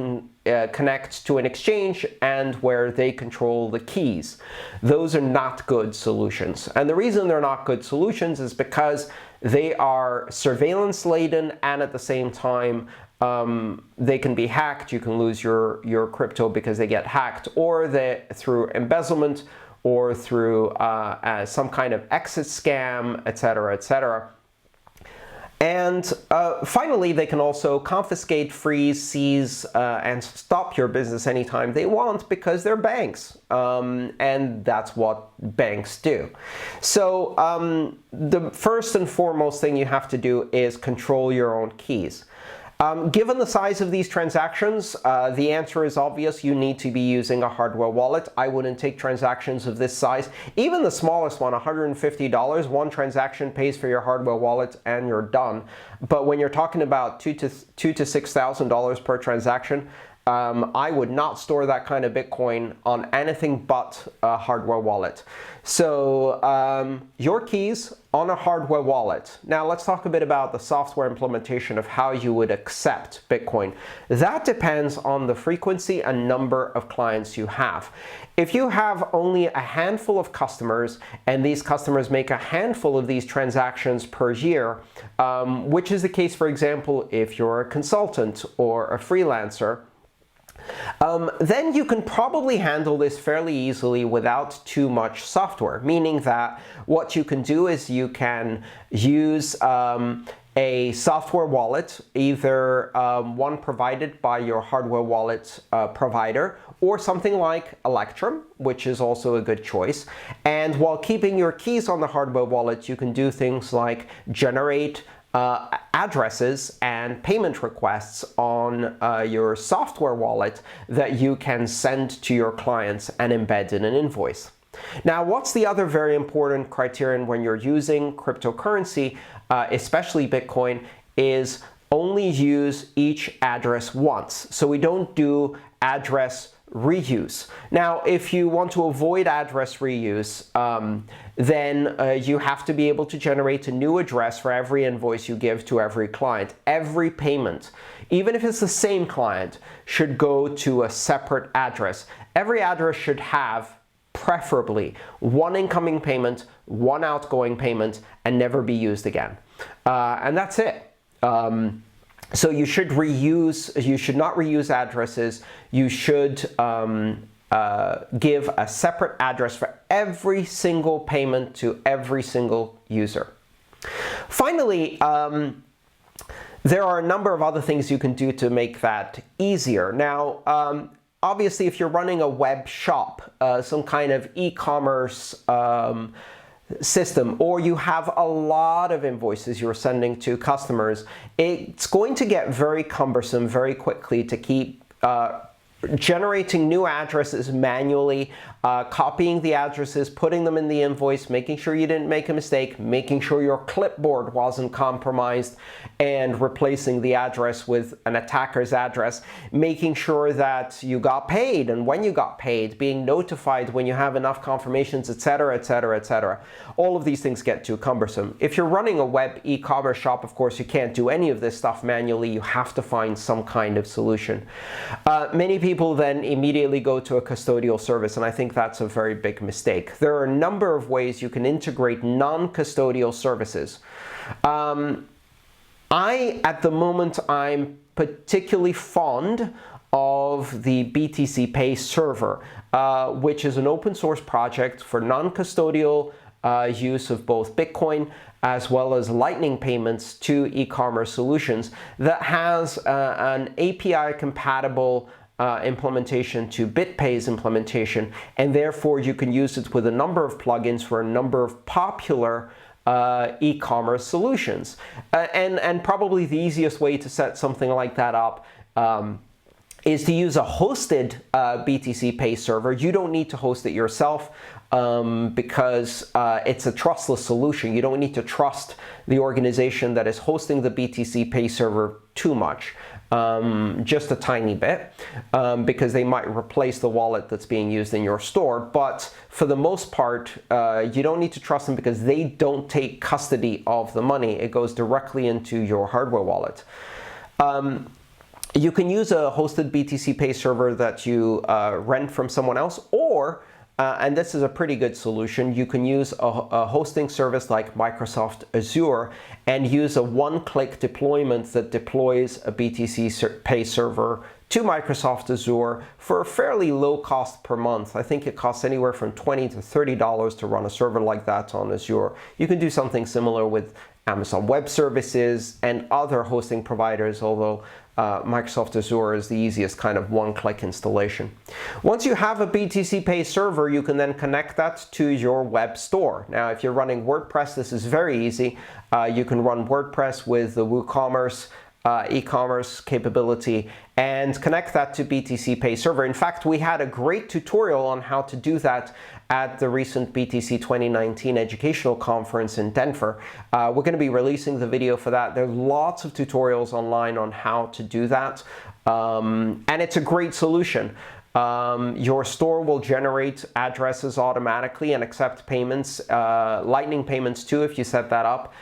connects to an exchange and where they control the keys. Those are not good solutions. And the reason they're not good solutions is because they are surveillance laden, and at the same time they can be hacked. You can lose your crypto because they get hacked, or through embezzlement, or through some kind of exit scam, etc., etc. And finally, they can also confiscate, freeze, seize, and stop your business anytime they want, because they're banks. And that's what banks do. So the first and foremost thing you have to do is control your own keys. Given the size of these transactions, the answer is obvious. You need to be using a hardware wallet. I wouldn't take transactions of this size. Even the smallest one, $150, one transaction pays for your hardware wallet and you're done. But when you're talking about $2,000 to $6,000 per transaction, I would not store that kind of Bitcoin on anything but a hardware wallet. So your keys on a hardware wallet. Now let's talk a bit about the software implementation of how you would accept Bitcoin. That depends on the frequency and number of clients you have. If you have only a handful of customers and these customers make a handful of these transactions per year, which is the case, for example, if you're a consultant or a freelancer, then you can probably handle this fairly easily without too much software, meaning that what you can do is you can use a software wallet, either one provided by your hardware wallet provider, or something like Electrum, which is also a good choice. And while keeping your keys on the hardware wallet, you can do things like generate addresses and payment requests on your software wallet that you can send to your clients and embed in an invoice. Now, what's the other very important criterion when you're using cryptocurrency, especially Bitcoin, is only use each address once. So we don't do address reuse. Now, if you want to avoid address reuse, then you have to be able to generate a new address for every invoice you give to every client. Every payment, even if it's the same client, should go to a separate address. Every address should have, preferably, one incoming payment, one outgoing payment, and never be used again. And that's it. So you should not reuse addresses. You should give a separate address for every single payment to every single user. Finally, there are a number of other things you can do to make that easier. Now, obviously, if you're running a web shop, some kind of e-commerce system, or you have a lot of invoices you're sending to customers, it's going to get very cumbersome very quickly to keep generating new addresses manually, copying the addresses, putting them in the invoice, making sure you didn't make a mistake, making sure your clipboard wasn't compromised, and replacing the address with an attacker's address, making sure that you got paid and when you got paid, being notified when you have enough confirmations, etc., etc., etc. All of these things get too cumbersome. If you're running a web e-commerce shop, of course, you can't do any of this stuff manually. You have to find some kind of solution. Many people then immediately go to a custodial service, and I think that's a very big mistake. There are a number of ways you can integrate non-custodial services. At the moment, I'm particularly fond of the BTC Pay server, which is an open source project for non-custodial use of both Bitcoin as well as Lightning payments to e-commerce solutions, that has an API compatible implementation to BitPay's implementation, and therefore you can use it with a number of plugins for a number of popular e-commerce solutions. And probably the easiest way to set something like that up is to use a hosted BTC Pay server. You don't need to host it yourself because it's a trustless solution. You don't need to trust the organization that is hosting the BTC Pay server too much. Just a tiny bit, because they might replace the wallet that's being used in your store. But for the most part, you don't need to trust them because they don't take custody of the money. It goes directly into your hardware wallet. You can use a hosted BTC Pay server that you rent from someone else, or and this is a pretty good solution, you can use a hosting service like Microsoft Azure and use a one-click deployment that deploys a BTC Pay server to Microsoft Azure for a fairly low cost per month. I think it costs anywhere from $20 to $30 to run a server like that on Azure. You can do something similar with Amazon Web Services and other hosting providers, although Microsoft Azure is the easiest kind of one-click installation. Once you have a BTC Pay server, you can then connect that to your web store. Now, if you're running WordPress, this is very easy. You can run WordPress with the WooCommerce e-commerce capability and connect that to BTC Pay server. In fact, we had a great tutorial on how to do that at the recent BTC 2019 educational conference in Denver. We're going to be releasing the video for that. There's lots of tutorials online on how to do that. And it's a great solution. Your store will generate addresses automatically and accept payments, Lightning payments too, if you set that up.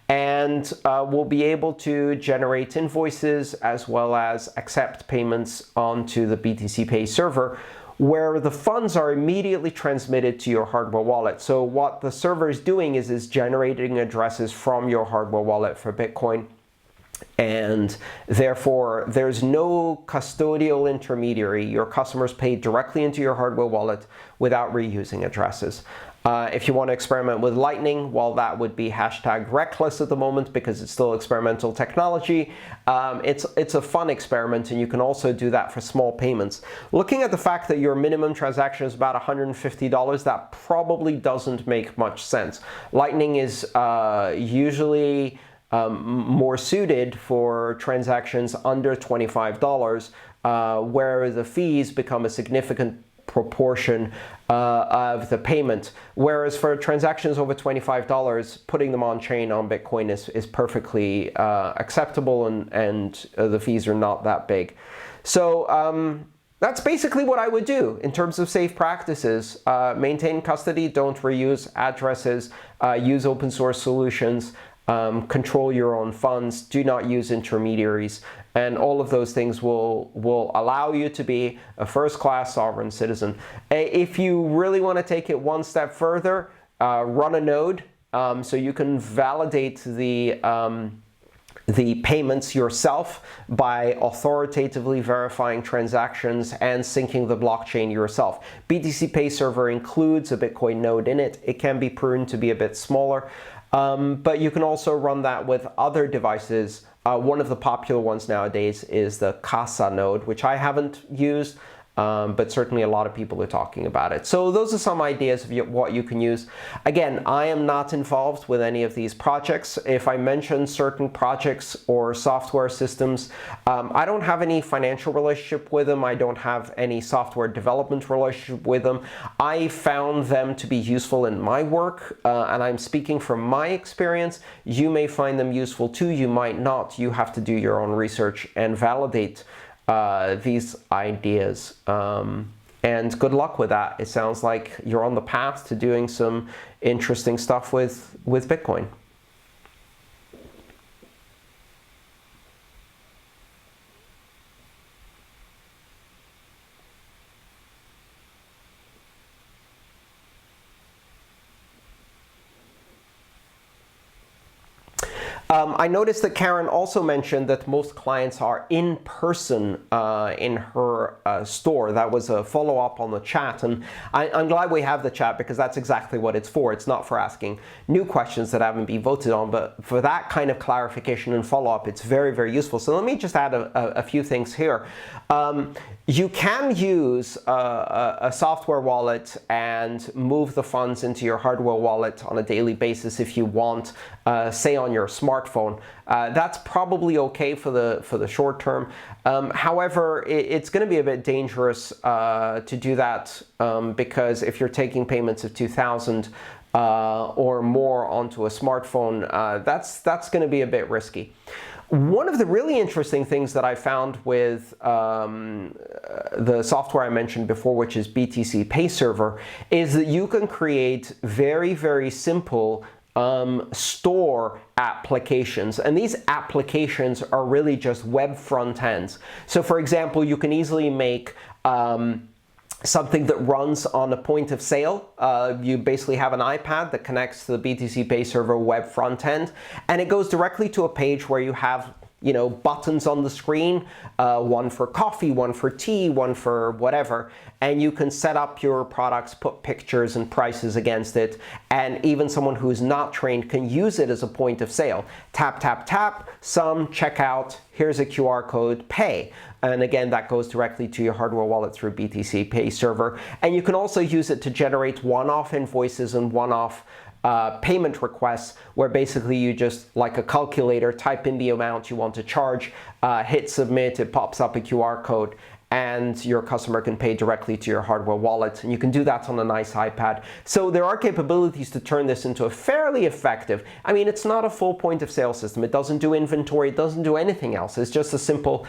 And we'll be able to generate invoices as well as accept payments onto the BTC Pay server, where the funds are immediately transmitted to your hardware wallet. So what the server is doing is generating addresses from your hardware wallet for Bitcoin. And therefore, there's no custodial intermediary. Your customers pay directly into your hardware wallet without reusing addresses. If you want to experiment with Lightning, well, that would be #reckless at the moment because it's still experimental technology. It's a fun experiment, and you can also do that for small payments. Looking at the fact that your minimum transaction is about $150, that probably doesn't make much sense. Lightning is usually more suited for transactions under $25, where the fees become a significant proportion of the payment. Whereas for transactions over $25, putting them on chain on Bitcoin is perfectly acceptable, and the fees are not that big. So that's basically what I would do in terms of safe practices. Maintain custody, don't reuse addresses, use open source solutions, control your own funds, do not use intermediaries, and all of those things will allow you to be a first-class sovereign citizen. If you really want to take it one step further, run a node so you can validate the payments yourself by authoritatively verifying transactions and syncing the blockchain yourself. BTC Pay server includes a Bitcoin node in it. It can be pruned to be a bit smaller. But you can also run that with other devices. One of the popular ones nowadays is the Casa node, which I haven't used, but certainly a lot of people are talking about it. So those are some ideas of what you can use. Again, I am not involved with any of these projects. If I mention certain projects or software systems, I don't have any financial relationship with them. I don't have any software development relationship with them. I found them to be useful in my work, and I'm speaking from my experience. You may find them useful too, you might not. You have to do your own research and validate these ideas, and good luck with that. It sounds like you're on the path to doing some interesting stuff with Bitcoin. I noticed that Karen also mentioned that most clients are in person in her store. That was a follow-up on the chat, and I'm glad we have the chat because that's exactly what it's for. It's not for asking new questions that haven't been voted on, but for that kind of clarification and follow-up, it's very, very useful. So let me just add a few things here. You can use a software wallet and move the funds into your hardware wallet on a daily basis if you want, say on your smartphone. That's probably okay for the short term. However, it's going to be a bit dangerous to do that because if you're taking payments of 2,000 or more onto a smartphone, that's going to be a bit risky. One of the really interesting things that I found with the software I mentioned before, which is BTC Pay Server, is that you can create very, very simple store applications, and these applications are really just web front ends. So for example, you can easily make something that runs on a point of sale. You basically have an iPad that connects to the BTC Pay Server web front end, and it goes directly to a page where you have, you know, buttons on the screen, one for coffee, one for tea, one for whatever, and you can set up your products, put pictures and prices against it, and even someone who's not trained can use it as a point of sale. Tap, tap, tap, sum, checkout, here's a QR code, pay. And again, that goes directly to your hardware wallet through BTC Pay Server. And you can also use it to generate one-off invoices and one-off payment requests, where basically you just, like a calculator, type in the amount you want to charge, hit submit, it pops up a QR code, and your customer can pay directly to your hardware wallet. And you can do that on a nice iPad. So there are capabilities to turn this into a fairly effective, I mean, it's not a full point of sale system. It doesn't do inventory. It doesn't do anything else. It's just a simple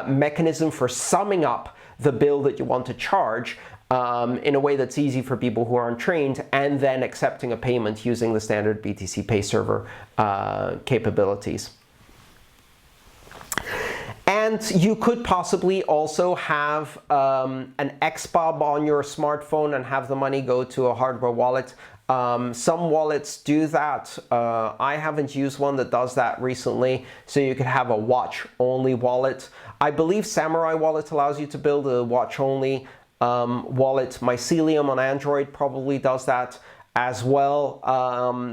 mechanism for summing up the bill that you want to charge in a way that's easy for people who aren't trained, and then accepting a payment using the standard BTC Pay server capabilities. And you could possibly also have an XBOB on your smartphone and have the money go to a hardware wallet. Some wallets do that. I haven't used one that does that recently, so you could have a watch-only wallet. I believe Samourai Wallet allows you to build a watch-only wallet. Mycelium on Android probably does that as well.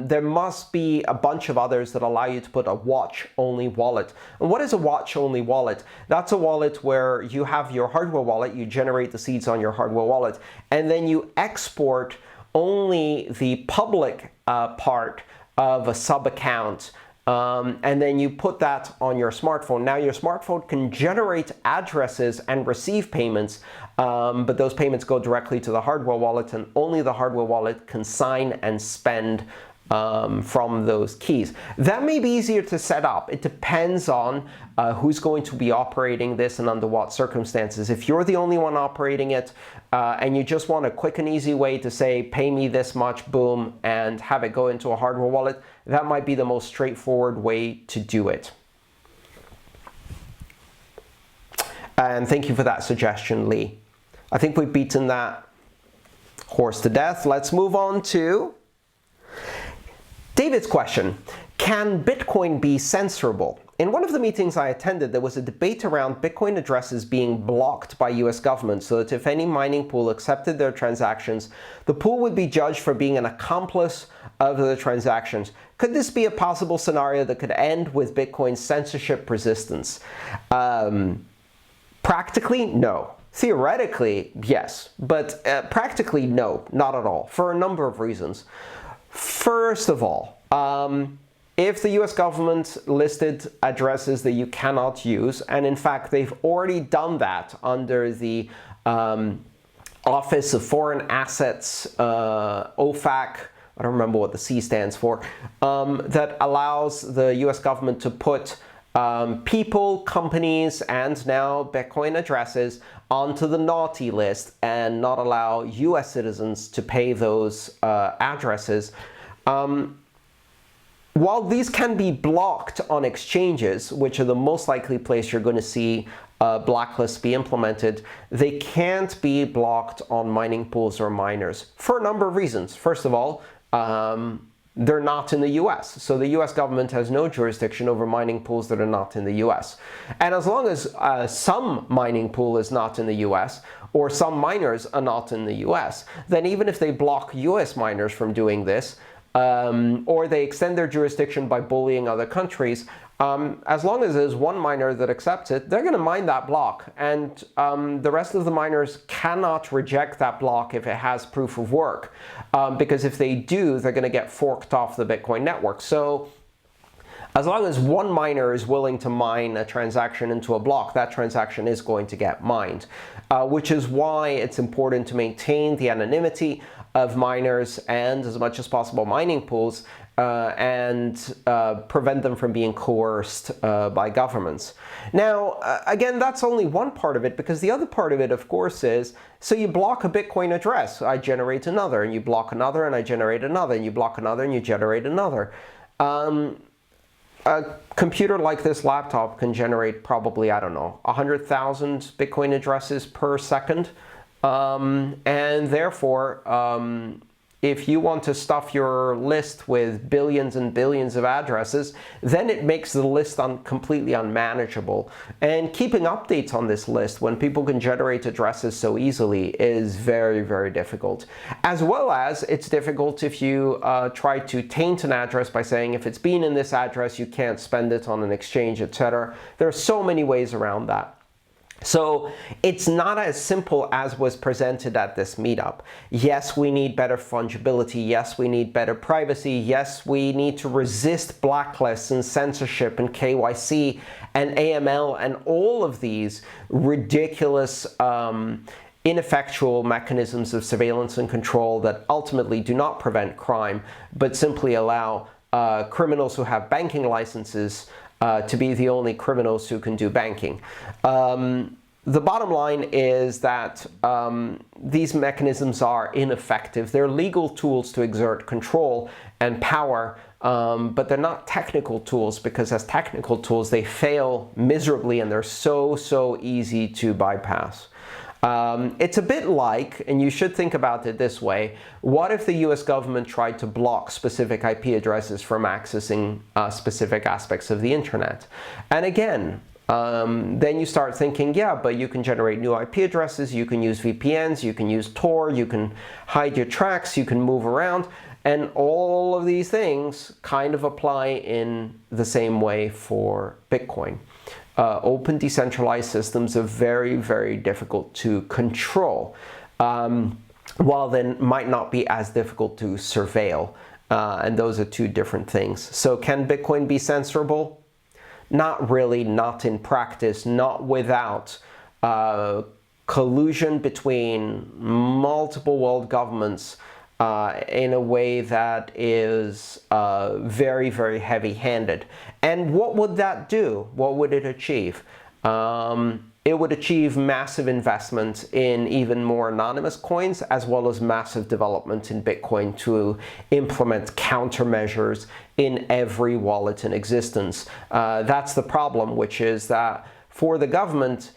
There must be a bunch of others that allow you to put a watch-only wallet. And what is a watch-only wallet? That's a wallet where you have your hardware wallet, you generate the seeds on your hardware wallet, and then you export only the public part of a sub-account, and then you put that on your smartphone. Now your smartphone can generate addresses and receive payments, but those payments go directly to the hardware wallet, and only the hardware wallet can sign and spend from those keys. That may be easier to set up. It depends on who's going to be operating this and under what circumstances. If you're the only one operating it and you just want a quick and easy way to say, pay me this much, boom, and have it go into a hardware wallet, that might be the most straightforward way to do it. And thank you for that suggestion, Lee. I think we've beaten that horse to death. Let's move on to David's question. Can Bitcoin be censorable? In one of the meetings I attended, there was a debate around Bitcoin addresses being blocked by US government, so that if any mining pool accepted their transactions, the pool would be judged for being an accomplice of the transactions. Could this be a possible scenario that could end with Bitcoin's censorship resistance? Practically, no. Theoretically, yes, but practically, no, not at all, for a number of reasons. First of all, if the US government listed addresses that you cannot use, and in fact they've already done that under the Office of Foreign Assets, OFAC, I don't remember what the C stands for, that allows the US government to put people, companies, and now Bitcoin addresses onto the naughty list and not allow US citizens to pay those addresses. While these can be blocked on exchanges, which are the most likely place you're going to see blacklists be implemented, they can't be blocked on mining pools or miners for a number of reasons. First of all, they're not in the US. So the US government has no jurisdiction over mining pools that are not in the US. And as long as some mining pool is not in the US, or some miners are not in the US, then even if they block US miners from doing this, or they extend their jurisdiction by bullying other countries, as long as there's one miner that accepts it, they're going to mine that block. And the rest of the miners cannot reject that block if it has proof of work. Because if they do, they're going to get forked off the Bitcoin network. So as long as one miner is willing to mine a transaction into a block, that transaction is going to get mined. Which is why it's important to maintain the anonymity of miners and, as much as possible, mining pools, and prevent them from being coerced by governments. Now, again, that's only one part of it, because the other part of it, of course, is, so you block a Bitcoin address, I generate another, and you block another, and I generate another, and you block another, and you generate another. A computer like this laptop can generate probably, I don't know, 100,000 Bitcoin addresses per second. And therefore, if you want to stuff your list with billions and billions of addresses, then it makes the list completely unmanageable. And keeping updates on this list when people can generate addresses so easily is very, very difficult. As well as it's difficult if you try to taint an address by saying if it's been in this address, you can't spend it on an exchange, etc. There are so many ways around that. So it's not as simple as was presented at this meetup. Yes, we need better fungibility. Yes, we need better privacy. Yes, we need to resist blacklists and censorship and KYC and AML and all of these ridiculous, ineffectual mechanisms of surveillance and control that ultimately do not prevent crime, but simply allow criminals who have banking licenses to be the only criminals who can do banking. The bottom line is that these mechanisms are ineffective. They're legal tools to exert control and power, but they're not technical tools, because as technical tools they fail miserably and they're so easy to bypass. It's a bit like, and you should think about it this way, what if the US government tried to block specific IP addresses from accessing specific aspects of the internet? And again, then you start thinking, yeah, but you can generate new IP addresses, you can use VPNs, you can use Tor, you can hide your tracks, you can move around, and all of these things kind of apply in the same way for Bitcoin. Open decentralized systems are very difficult to control, while they might not be as difficult to surveil. And those are two different things. So can Bitcoin be censorable? Not really, not in practice, not without collusion between multiple world governments in a way that is very heavy-handed. And what would that do? What would it achieve? It would achieve massive investment in even more anonymous coins, as well as massive development in Bitcoin to implement countermeasures in every wallet in existence. That's the problem, which is that for the government,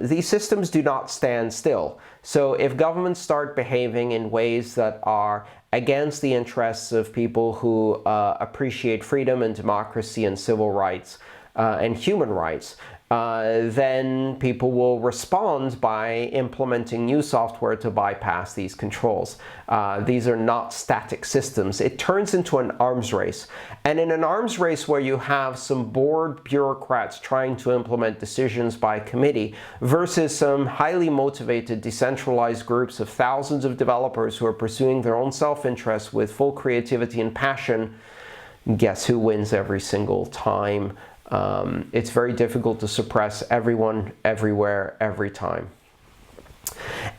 these systems do not stand still. So if governments start behaving in ways that are against the interests of people who appreciate freedom and democracy and civil rights and human rights, then people will respond by implementing new software to bypass these controls. These are not static systems. It turns into an arms race. And in an arms race where you have some bored bureaucrats trying to implement decisions by committee versus some highly motivated decentralized groups of thousands of developers who are pursuing their own self-interest with full creativity and passion, guess who wins every single time? It's very difficult to suppress everyone, everywhere, every time.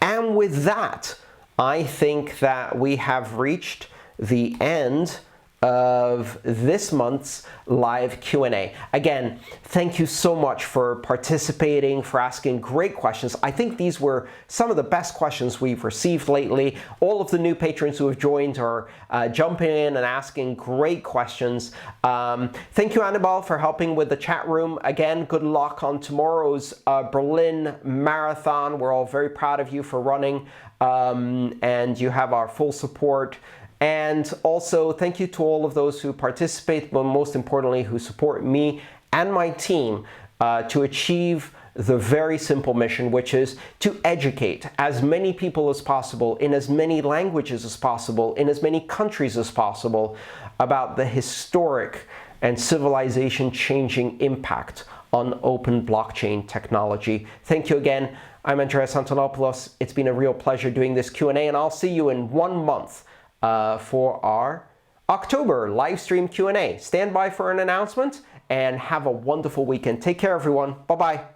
And with that, I think that we have reached the end of this month's live Q&A. Again, thank you so much for participating, for asking great questions. I think these were some of the best questions we've received lately. All of the new patrons who have joined are jumping in and asking great questions. Thank you, Annabelle, for helping with the chat room. Again, good luck on tomorrow's Berlin Marathon. We're all very proud of you for running, and you have our full support. And also, thank you to all of those who participate, but most importantly, who support me and my team to achieve the very simple mission, which is to educate as many people as possible, in as many languages as possible, in as many countries as possible, about the historic and civilization-changing impact on open blockchain technology. Thank you again. I'm Andreas Antonopoulos. It's been a real pleasure doing this Q&A, and I'll see you in 1 month for our October Livestream Q&A. Stand by for an announcement and have a wonderful weekend. Take care, everyone. Bye-bye.